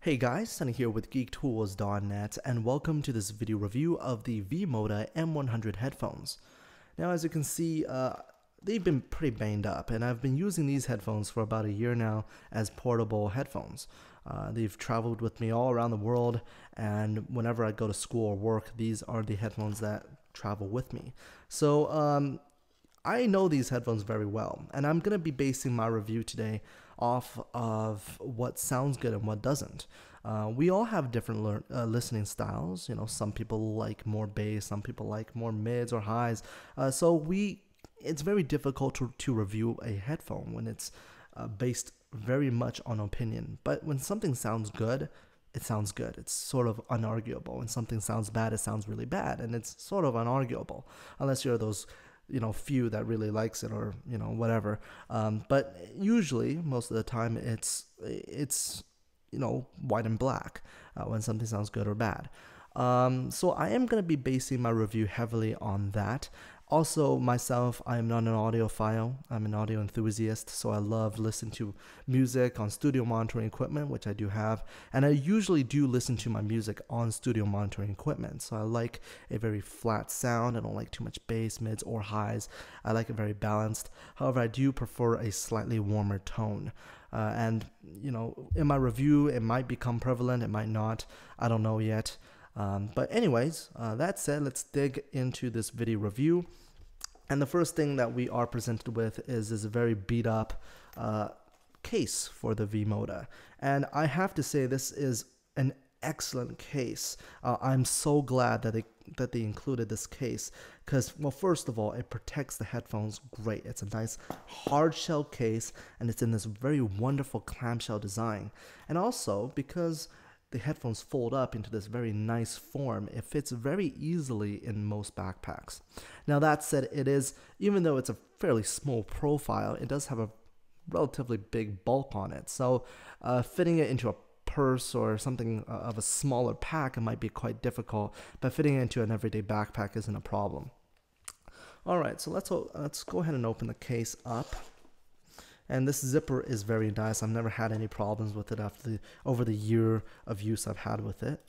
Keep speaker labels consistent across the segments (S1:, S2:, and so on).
S1: Hey guys, Sunny here with GeekToolz.net and welcome to this video review of the MODA M-100 headphones. Now as you can see, they've been pretty banged up and I've been using these headphones for about a year now as portable headphones. They've traveled with me all around the world, and whenever I go to school or work, these are the headphones that travel with me. So I know these headphones very well, and I'm going to be basing my review today off of what sounds good and what doesn't. We all have different listening styles. You know, some people like more bass, some people like more mids or highs. It's very difficult to review a headphone when it's based very much on opinion. But when something sounds good, it sounds good. It's sort of unarguable. When something sounds bad, it sounds really bad, and it's sort of unarguable, unless you're those few that really likes it, or whatever. But usually, most of the time, it's white and black when something sounds good or bad. So I am going to be basing my review heavily on that. Also, myself, I am not an audiophile. I'm an audio enthusiast, so I love listening to music on studio monitoring equipment, which I do have, and I usually do listen to my music on studio monitoring equipment. So I like a very flat sound. I don't like too much bass, mids, or highs. I like it very balanced. However, I do prefer a slightly warmer tone. And in my review, it might become prevalent, it might not. I don't know yet. But anyways, that said, let's dig into this video review. And the first thing that we are presented with is this very beat up case for the MODA. And I have to say, this is an excellent case. I'm so glad that they included this case because, well, first of all, it protects the headphones great. It's a nice hard shell case, and it's in this very wonderful clamshell design. And also because the headphones fold up into this very nice form, it fits very easily in most backpacks. Now that said, even though it's a fairly small profile, it does have a relatively big bulk on it. So fitting it into a purse or something of a smaller pack, it might be quite difficult, but fitting it into an everyday backpack isn't a problem. Alright, so let's go ahead and open the case up. And this zipper is very nice. I've never had any problems with it over the year of use I've had with it.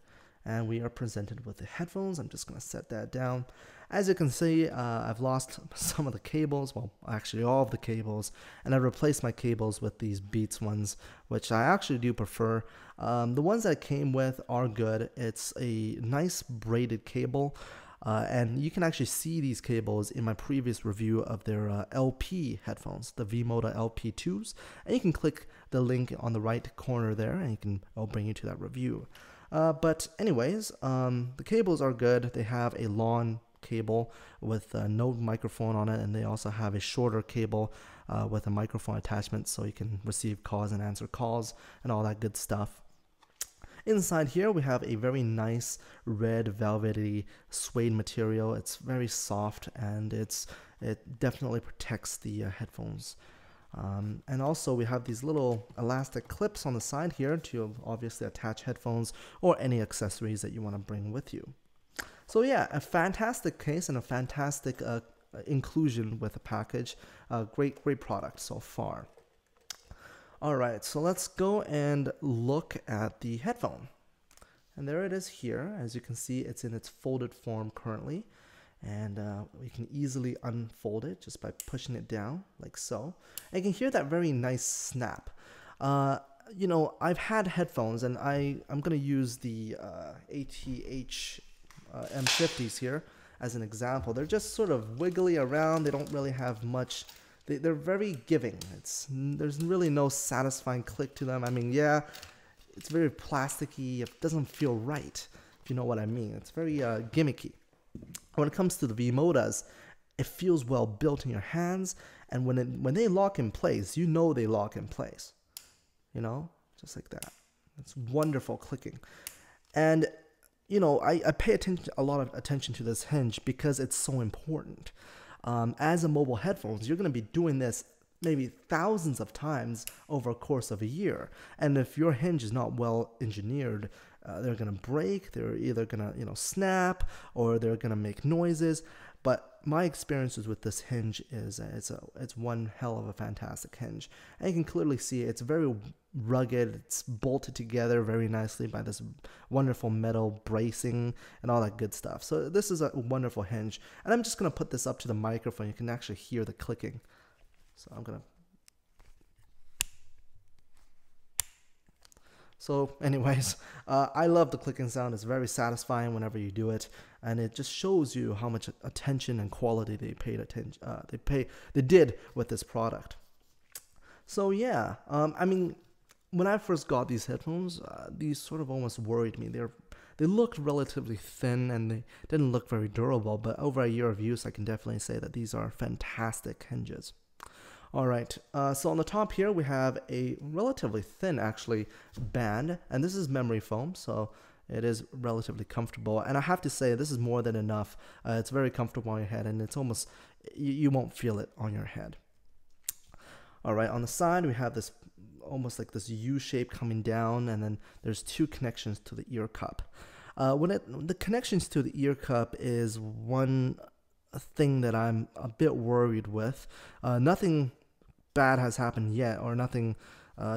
S1: And we are presented with the headphones. I'm just going to set that down. As you can see, I've lost some of the cables. Well, actually all of the cables. And I replaced my cables with these Beats ones, which I actually do prefer. The ones that came with are good. It's a nice braided cable. And you can actually see these cables in my previous review of their LP headphones, the MODA LP2s. And you can click the link on the right corner there, and I'll bring you to that review. But anyways, the cables are good. They have a long cable with no microphone on it, and they also have a shorter cable with a microphone attachment, so you can receive calls and answer calls and all that good stuff. Inside here, we have a very nice red velvety suede material. It's very soft, and it definitely protects the headphones. And also, we have these little elastic clips on the side here to obviously attach headphones or any accessories that you want to bring with you. So yeah, a fantastic case and a fantastic inclusion with the package. Great product so far. Alright, so let's go and look at the headphone. And there it is here. As you can see, it's in its folded form currently. And we can easily unfold it just by pushing it down, like so. And you can hear that very nice snap. I've had headphones, and I'm going to use the ATH M50s here as an example. They're just sort of wiggly around. They don't really have much. They're very giving. There's really no satisfying click to them. I mean, yeah, it's very plasticky. It doesn't feel right, if you know what I mean. It's very gimmicky. When it comes to the MODAs, it feels well built in your hands, and when they lock in place, they lock in place. Just like that. It's wonderful clicking. And I pay a lot of attention to this hinge because it's so important. As a mobile headphones, you're going to be doing this maybe thousands of times over a course of a year. And if your hinge is not well engineered, they're going to break. They're either going to snap, or they're going to make noises. but my experiences with this hinge is it's one hell of a fantastic hinge, and you can clearly see it's very rugged. It's bolted together very nicely by this wonderful metal bracing and all that good stuff. So this is a wonderful hinge, and I'm just gonna put this up to the microphone. You can actually hear the clicking. So I'm gonna. So anyways, I love the clicking sound. It's very satisfying whenever you do it, and it just shows you how much attention and quality they did with this product. So yeah, I mean, when I first got these headphones, these sort of almost worried me. They looked relatively thin and they didn't look very durable, but over a year of use, I can definitely say that these are fantastic hinges. All right, so on the top here, we have a relatively thin, actually, band, and this is memory foam, so it is relatively comfortable. And I have to say, this is more than enough. It's very comfortable on your head, and it's almost, you won't feel it on your head. All right, on the side, we have this almost like this U shape coming down, and then there's two connections to the ear cup. The connections to the ear cup is one thing that I'm a bit worried with. Nothing bad has happened yet, or nothing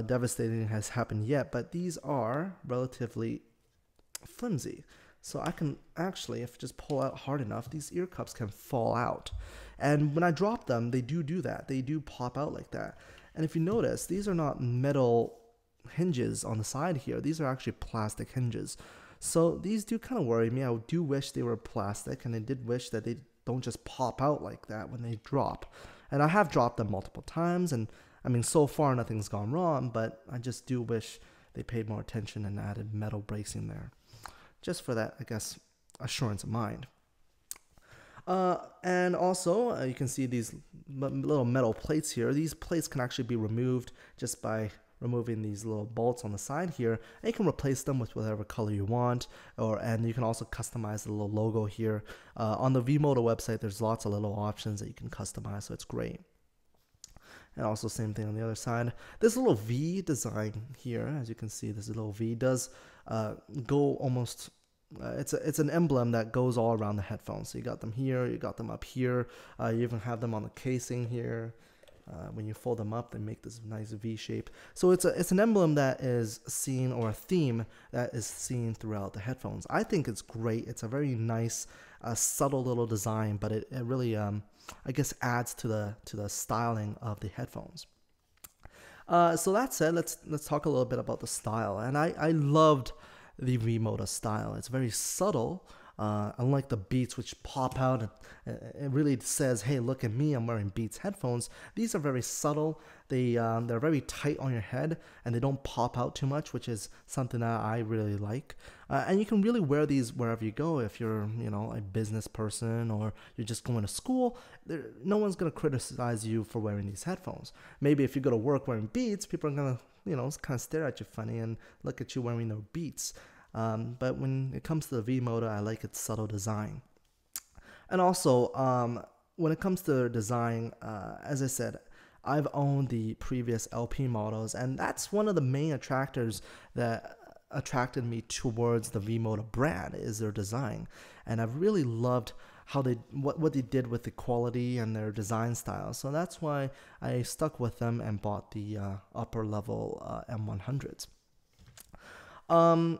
S1: devastating has happened yet, but these are relatively flimsy. So I can actually, if I just pull out hard enough, these ear cups can fall out. And when I drop them, they do that. They do pop out like that. And if you notice, these are not metal hinges on the side here. These are actually plastic hinges. So these do kind of worry me. I do wish they were plastic, and I did wish that they don't just pop out like that when they drop. And I have dropped them multiple times, and I mean, so far nothing's gone wrong, but I just do wish they paid more attention and added metal bracing there. Just for that, I guess, assurance of mind. And also, you can see these little metal plates here. These plates can actually be removed just by removing these little bolts on the side here, and you can replace them with whatever color you want, and you can also customize the little logo here. On the V-MODA website, there's lots of little options that you can customize, so it's great. And also same thing on the other side. This little V design here, as you can see, this little V does go almost, it's an emblem that goes all around the headphones. So you got them here, you got them up here, you even have them on the casing here. When you fold them up, they make this nice V shape. So it's an emblem that is seen, or a theme that is seen throughout the headphones. I think it's great. It's a very nice, subtle little design, but it really, I guess, adds to the styling of the headphones. So that said, let's talk a little bit about the style. And I loved the V-MODA style. It's very subtle. Unlike the Beats, which pop out and it really says, hey, look at me, I'm wearing Beats headphones. These are very subtle. They're very tight on your head, and they don't pop out too much, which is something that I really like. And you can really wear these wherever you go. If you're, a business person, or you're just going to school, no one's going to criticize you for wearing these headphones. Maybe if you go to work wearing Beats, people are going to, kind of stare at you funny and look at you wearing their Beats. But when it comes to the V-MODA, I like its subtle design. And also, when it comes to design, as I said, I've owned the previous LP models, and that's one of the main attractors that attracted me towards the V-MODA brand, is their design. And I've really loved how what they did with the quality and their design style. So that's why I stuck with them and bought the upper level M-100s.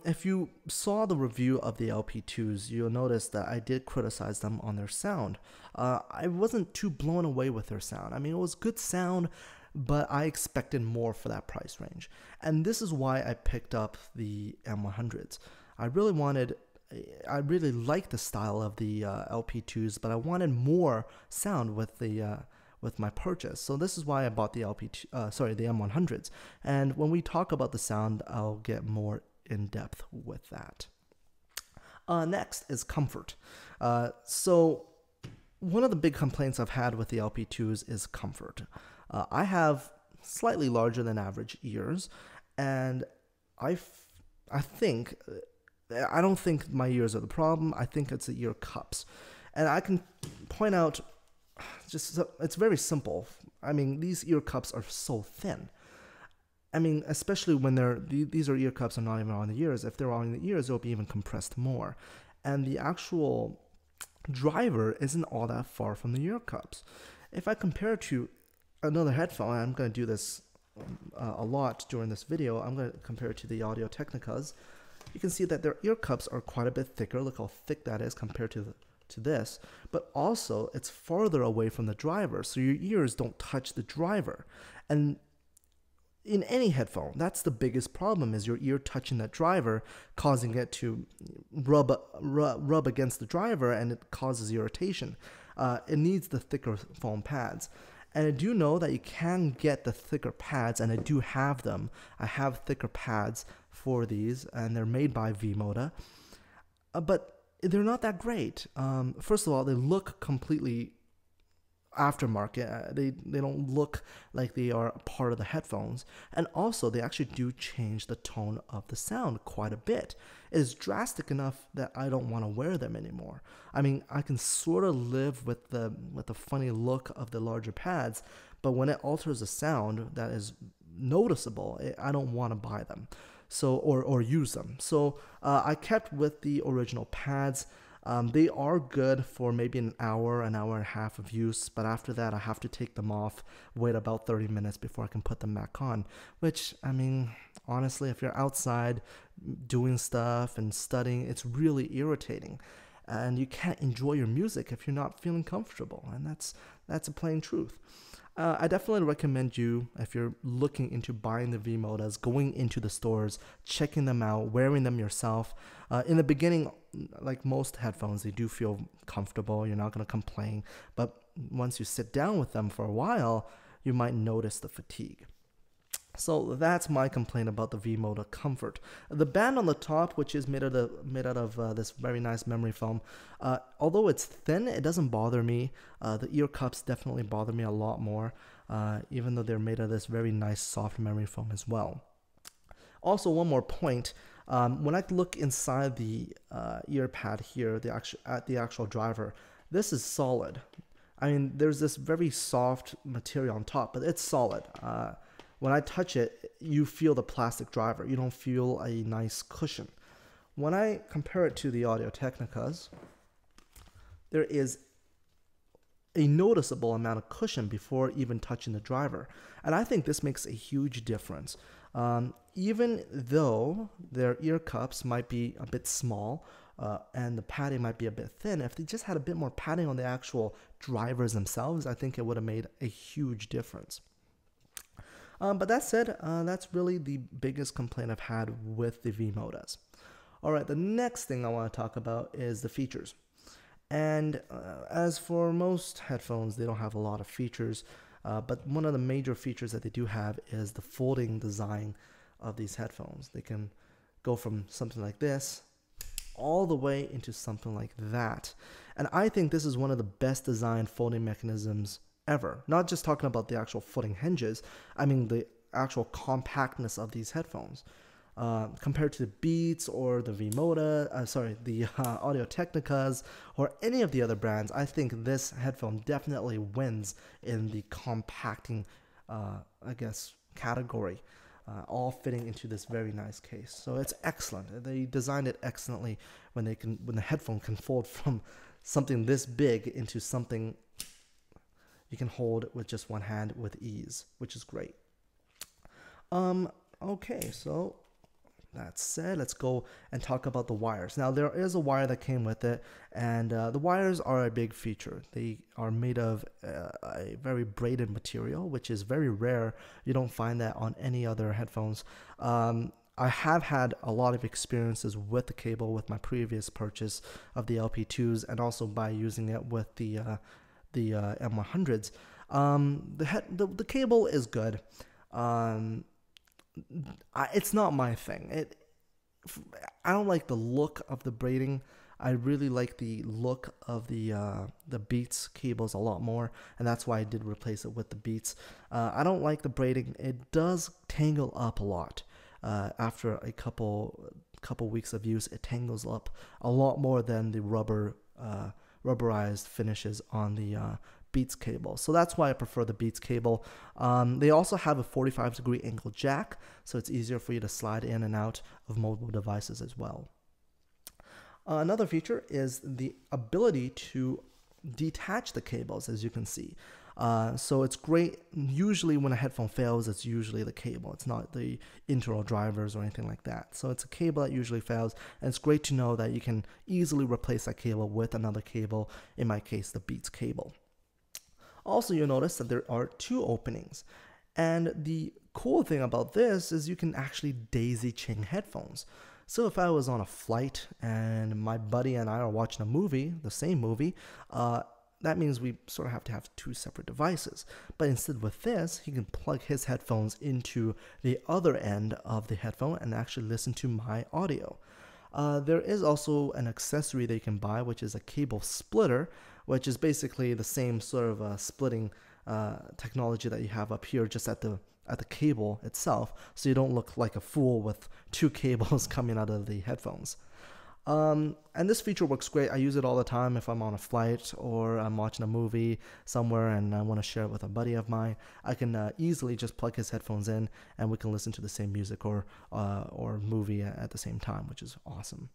S1: If you saw the review of the LP2s, you'll notice that I did criticize them on their sound. I wasn't too blown away with their sound. I mean, it was good sound, but I expected more for that price range. And this is why I picked up the M100s. I really liked the style of the LP2s, but I wanted more sound with my purchase. So this is why I bought the the M100s. And when we talk about the sound, I'll get more in depth with that. Next is comfort. So one of the big complaints I've had with the LP2s is comfort. I have slightly larger than average ears, and I don't think my ears are the problem. I think it's the ear cups. And I can point out, it's very simple. I mean, these ear cups are so thin. I mean, especially when these ear cups are not even on the ears. If they're on the ears, they'll be even compressed more. And the actual driver isn't all that far from the ear cups. If I compare it to another headphone, I'm going to do this a lot during this video, I'm going to compare it to the Audio Technicas. You can see that their ear cups are quite a bit thicker. Look how thick that is compared to this. But also, it's farther away from the driver, so your ears don't touch the driver. And in any headphone, that's the biggest problem, is your ear touching that driver, causing it to rub against the driver, and it causes irritation. It needs the thicker foam pads. And I do know that you can get the thicker pads, and I do have them. I have thicker pads for these, and they're made by V-MODA. But they're not that great. First of all, they look completely aftermarket. They don't look like they are a part of the headphones. And also, they actually do change the tone of the sound quite a bit. It is drastic enough that I don't want to wear them anymore. I mean, I can sort of live with the funny look of the larger pads, but when it alters the sound that is noticeable, I don't want to buy them. So or use them. So I kept with the original pads. They are good for maybe an hour and a half of use, but after that I have to take them off, wait about 30 minutes before I can put them back on, which, I mean, honestly, if you're outside doing stuff and studying, it's really irritating. And you can't enjoy your music if you're not feeling comfortable, and that's a plain truth. I definitely recommend you, if you're looking into buying the V-MODAs, going into the stores, checking them out, wearing them yourself. In the beginning, like most headphones, they do feel comfortable. You're not going to complain. But once you sit down with them for a while, you might notice the fatigue. So that's my complaint about the V-MODA Comfort. The band on the top, which is made out of this very nice memory foam, although it's thin, it doesn't bother me. The ear cups definitely bother me a lot more, even though they're made of this very nice soft memory foam as well. Also, one more point. When I look inside the ear pad here, at the actual driver, this is solid. I mean, there's this very soft material on top, but it's solid. When I touch it, you feel the plastic driver. You don't feel a nice cushion. When I compare it to the Audio Technicas, there is a noticeable amount of cushion before even touching the driver. And I think this makes a huge difference. Even though their ear cups might be a bit small and the padding might be a bit thin, if they just had a bit more padding on the actual drivers themselves, I think it would have made a huge difference. But that said, that's really the biggest complaint I've had with the V-MODAs. All right, the next thing I want to talk about is the features. And as for most headphones, they don't have a lot of features, but one of the major features that they do have is the folding design of these headphones. They can go from something like this all the way into something like that. And I think this is one of the best designed folding mechanisms ever. Not just talking about the actual footing hinges, I mean the actual compactness of these headphones. Compared to the Beats or the V-MODA, the Audio Technicas or any of the other brands, I think this headphone definitely wins in the compacting, category, all fitting into this very nice case. So it's excellent. They designed it excellently when the headphone can fold from something this big into something you can hold with just one hand with ease, which is great. Okay, so that said, let's go and talk about the wires. Now, there is a wire that came with it, and the wires are a big feature. They are made of a very braided material, which is very rare. You don't find that on any other headphones. I have had a lot of experiences with the cable with my previous purchase of the LP2s, and also by using it with the M-100s. The cable is good. It's not my thing. I don't like the look of the braiding. I really like the look of the Beats cables a lot more, and that's why I did replace it with the Beats. I don't like the braiding. It does tangle up a lot. After a couple weeks of use, it tangles up a lot more than the rubberized finishes on the Beats cable. So that's why I prefer the Beats cable. They also have a 45-degree angle jack, so it's easier for you to slide in and out of mobile devices as well. Another feature is the ability to detach the cables, as you can see. So it's great. Usually when a headphone fails, it's usually the cable. It's not the internal drivers or anything like that. So it's a cable that usually fails, and it's great to know that you can easily replace that cable with another cable, in my case, the Beats cable. Also, you'll notice that there are two openings. And the cool thing about this is you can actually daisy chain headphones. So if I was on a flight and my buddy and I are watching a movie, the same movie, that means we sort of have to have two separate devices. But instead with this, he can plug his headphones into the other end of the headphone and actually listen to my audio. There is also an accessory that you can buy, which is a cable splitter, which is basically the same sort of splitting technology that you have up here, just at the cable itself, so you don't look like a fool with two cables coming out of the headphones. And this feature works great. I use it all the time if I'm on a flight or I'm watching a movie somewhere and I want to share it with a buddy of mine. I can easily just plug his headphones in and we can listen to the same music or movie at the same time, which is awesome.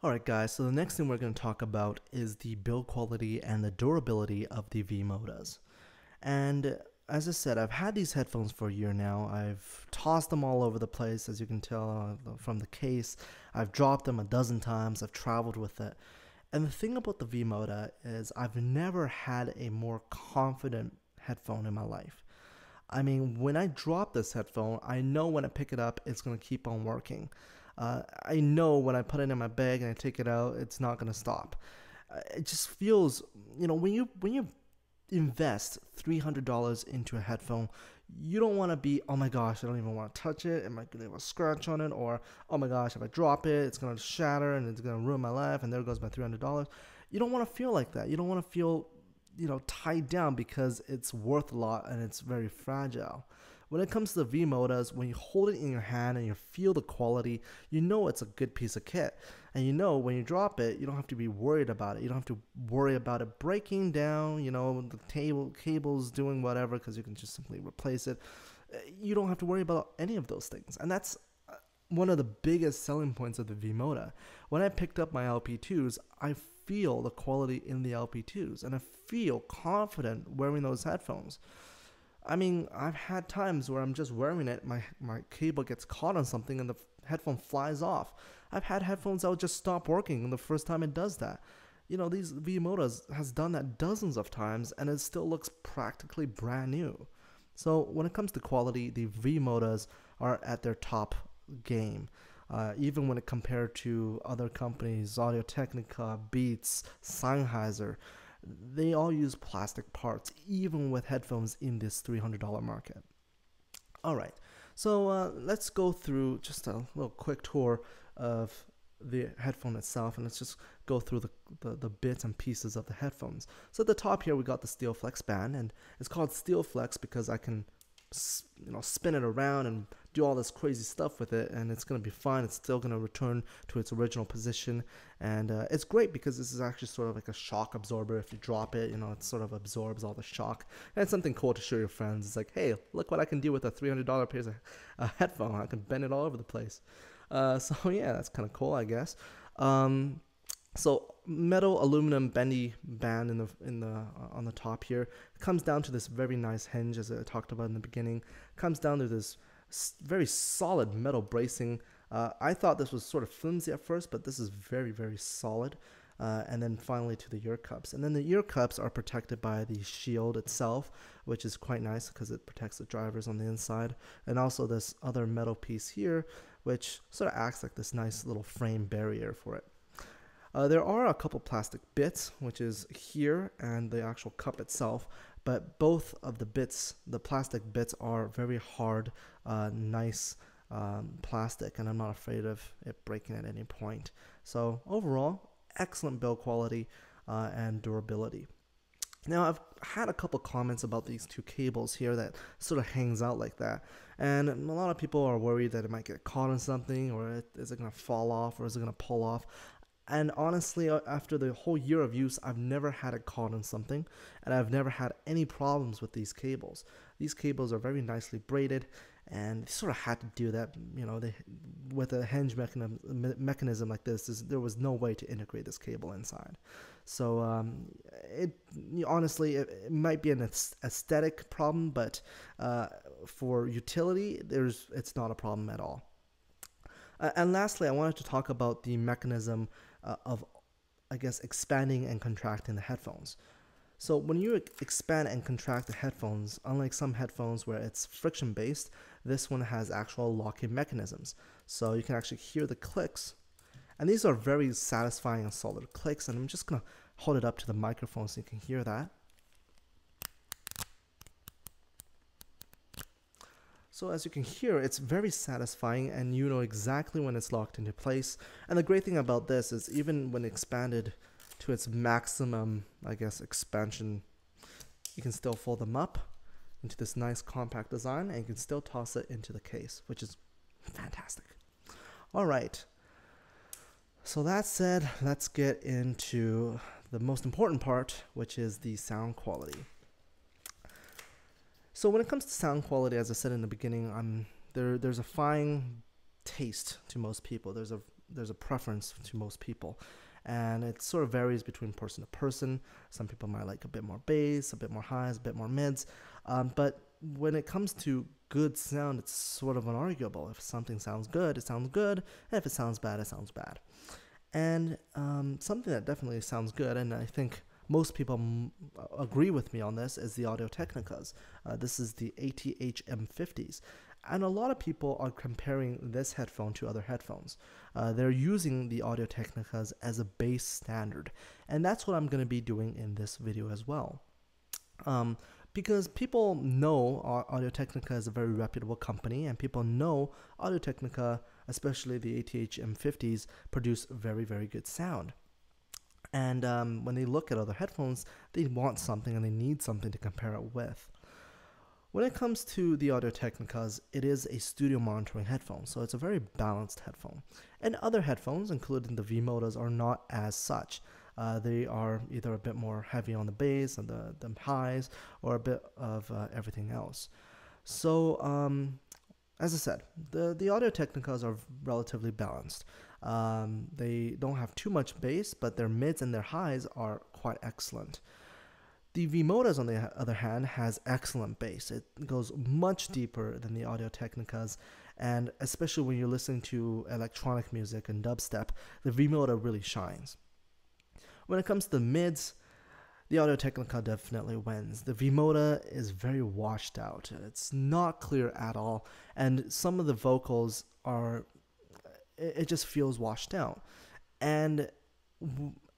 S1: Alright guys, so the next thing we're going to talk about is the build quality and the durability of the V-MODAs. And as I said, I've had these headphones for a year now. I've tossed them all over the place, as you can tell from the case. I've dropped them a dozen times. I've traveled with it. And the thing about the V-MODA is I've never had a more confident headphone in my life. I mean, when I drop this headphone, I know when I pick it up, it's going to keep on working. I know when I put it in my bag and I take it out, it's not going to stop. It just feels, when you invest $300 into a headphone, you don't want to be, oh my gosh, I don't even want to touch it, am I going to have a scratch on it, or oh my gosh, if I drop it, it's going to shatter and it's going to ruin my life and there goes my $300. You don't want to feel like that. You don't want to feel tied down because it's worth a lot and it's very fragile. When it comes to the V-MODAs, when you hold it in your hand and you feel the quality, you know it's a good piece of kit. And when you drop it, you don't have to be worried about it. You don't have to worry about it breaking down, the cables doing whatever, because you can just simply replace it. You don't have to worry about any of those things. And that's one of the biggest selling points of the V-MODA. When I picked up my LP2s, I feel the quality in the LP2s, and I feel confident wearing those headphones. I mean, I've had times where I'm just wearing it, my cable gets caught on something and the headphone flies off. I've had headphones that would just stop working the first time it does that. These V-MODAs has done that dozens of times and it still looks practically brand new. So when it comes to quality, the V-MODAs are at their top game. Even when it compared to other companies, Audio-Technica, Beats, Sennheiser, they all use plastic parts, even with headphones in this $300 market. Alright, so let's go through just a little quick tour of the headphone itself, and let's just go through the bits and pieces of the headphones. So at the top here we got the Steel Flex band, and it's called Steel Flex because I can spin it around and do all this crazy stuff with it, and it's going to be fine. It's still going to return to its original position, and it's great because this is actually sort of like a shock absorber. If you drop it, it sort of absorbs all the shock, and it's something cool to show your friends. It's like, hey, look what I can do with a $300 pair of headphone. I can bend it all over the place. So yeah, that's kind of cool, I guess. So metal aluminum bendy band on the top here comes down to this very nice hinge, as I talked about in the beginning. Comes down to this very solid metal bracing. I thought this was sort of flimsy at first, but this is very, very solid. And then finally to the ear cups. And then the ear cups are protected by the shield itself, which is quite nice because it protects the drivers on the inside. And also this other metal piece here, which sort of acts like this nice little frame barrier for it. There are a couple plastic bits, which is here and the actual cup itself, but both of the bits, the plastic bits, are very hard, nice plastic, and I'm not afraid of it breaking at any point. So overall, excellent build quality and durability. Now, I've had a couple comments about these two cables here that sort of hangs out like that, and a lot of people are worried that it might get caught on something, or is it going to fall off, or is it going to pull off. And honestly, after the whole year of use, I've never had it caught on something, and I've never had any problems with these cables. These cables are very nicely braided, and they sort of had to do that. You know, they with a hinge mechanism like this, there was no way to integrate this cable inside. So honestly, it might be an aesthetic problem, but for utility, it's not a problem at all. And lastly, I wanted to talk about the mechanism of, I guess, expanding and contracting the headphones. So when you expand and contract the headphones, unlike some headphones where it's friction based, this one has actual locking mechanisms. So you can actually hear the clicks. And these are very satisfying and solid clicks. And I'm just going to hold it up to the microphone so you can hear that. So as you can hear, it's very satisfying, and you know exactly when it's locked into place. And the great thing about this is even when expanded to its maximum, I guess, expansion, you can still fold them up into this nice compact design, and you can still toss it into the case, which is fantastic. All right. So that said, let's get into the most important part, which is the sound quality. So when it comes to sound quality, as I said in the beginning, there's a fine taste to most people. There's a preference to most people, and it sort of varies between person to person. Some people might like a bit more bass, a bit more highs, a bit more mids, but when it comes to good sound, it's sort of unarguable. If something sounds good, it sounds good, and if it sounds bad, it sounds bad. And something that definitely sounds good, and I think most people agree with me on this, is the Audio-Technicas. This is the ATH M50s. And a lot of people are comparing this headphone to other headphones. They're using the Audio-Technicas as a base standard. And that's what I'm going to be doing in this video as well. Because people know Audio-Technica is a very reputable company, and people know Audio-Technica, especially the ATH M50s, produce very, very good sound. And when they look at other headphones, they want something and they need something to compare it with. When it comes to the Audio-Technicas, it is a studio monitoring headphone, so it's a very balanced headphone. And other headphones, including the V-MODAs, are not as such. They are either a bit more heavy on the bass and the highs, or a bit of everything else. So, as I said, the Audio-Technicas are relatively balanced. They don't have too much bass, but their mids and their highs are quite excellent. The V-MODAs, on the other hand, has excellent bass. It goes much deeper than the Audio-Technicas, and especially when you're listening to electronic music and dubstep, the V-MODA really shines. When it comes to the mids, the Audio-Technica definitely wins. The V-MODA is very washed out. It's not clear at all, and some of the vocals are, it just feels washed out. And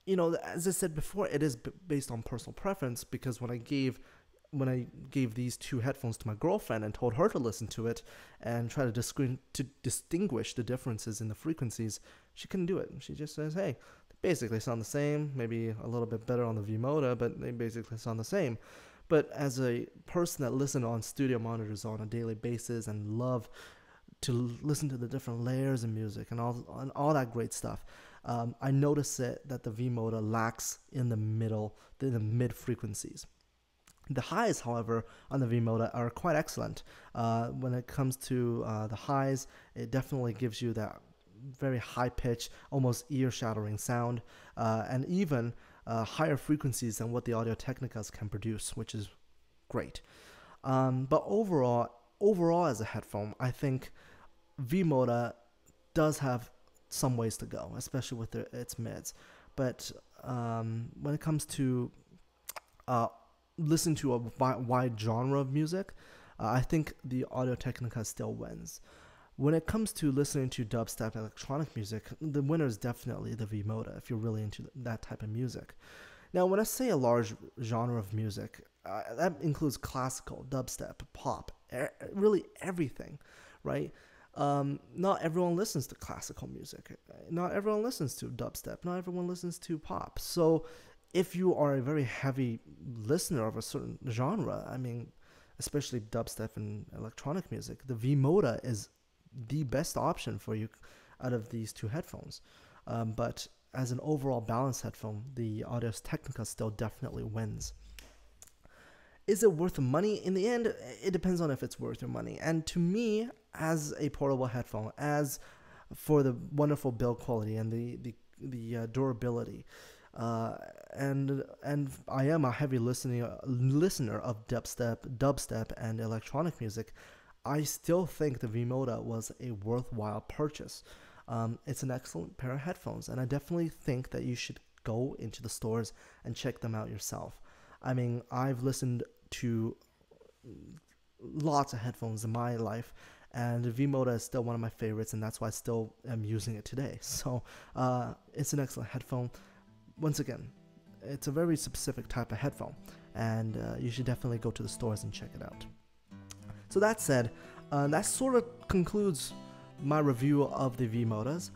S1: you know, as I said before, it is based on personal preference, because when I gave these two headphones to my girlfriend and told her to listen to it and try to distinguish the differences in the frequencies, she couldn't do it. She just says, hey, they basically sound the same, maybe a little bit better on the V-MODA, but they basically sound the same. But as a person that listens on studio monitors on a daily basis and love to listen to the different layers of music and all that great stuff, I notice that the V-MODA lacks in the mid frequencies. The highs, however, on the V-MODA are quite excellent. When it comes to the highs, it definitely gives you that very high pitch, almost ear-shattering sound, and even higher frequencies than what the Audio-Technicas can produce, which is great. But overall as a headphone, I think V-MODA does have some ways to go, especially with its mids. But when it comes to listen to a wide genre of music, I think the Audio-Technica still wins. When it comes to listening to dubstep electronic music, the winner is definitely the V-MODA if you're really into that type of music. Now, when I say a large genre of music, that includes classical, dubstep, pop, really everything, right? Not everyone listens to classical music. Not everyone listens to dubstep. Not everyone listens to pop. So if you are a very heavy listener of a certain genre, I mean, especially dubstep and electronic music, the V-MODA is the best option for you out of these two headphones. But as an overall balanced headphone, the Audio-Technica still definitely wins. Is it worth the money? In the end, it depends on if it's worth your money. And to me, as a portable headphone, as for the wonderful build quality and the durability, and I am a heavy listener of dubstep, and electronic music, I still think the V-MODA was a worthwhile purchase. It's an excellent pair of headphones, and I definitely think that you should go into the stores and check them out yourself. I mean, I've listened to lots of headphones in my life, and the V-MODA is still one of my favorites, and that's why I still am using it today. So it's an excellent headphone. Once again, it's a very specific type of headphone, and you should definitely go to the stores and check it out. So that said, that sort of concludes my review of the V-MODAs.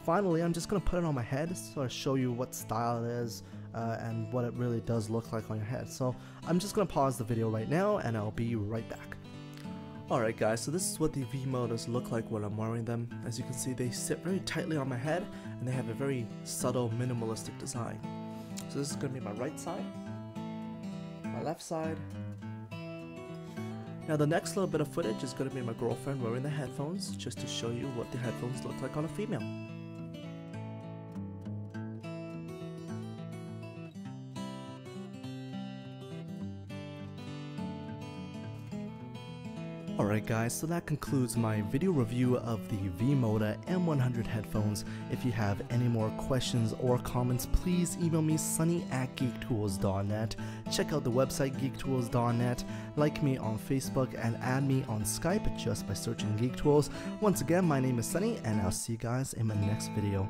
S1: Finally, I'm just going to put it on my head so I show you what style it is and what it really does look like on your head. So I'm just going to pause the video right now and I'll be right back. Alright guys, so this is what the V-MODAs look like when I'm wearing them. As you can see, they sit very tightly on my head and they have a very subtle minimalistic design. So this is going to be my right side, my left side. Now the next little bit of footage is going to be my girlfriend wearing the headphones, just to show you what the headphones look like on a female. Alright guys, so that concludes my video review of the V-MODA M-100 headphones. If you have any more questions or comments, please email me sunny@geektools.net. Check out the website geektools.net, like me on Facebook, and add me on Skype just by searching GeekToolz. Once again, my name is Sunny, and I'll see you guys in my next video.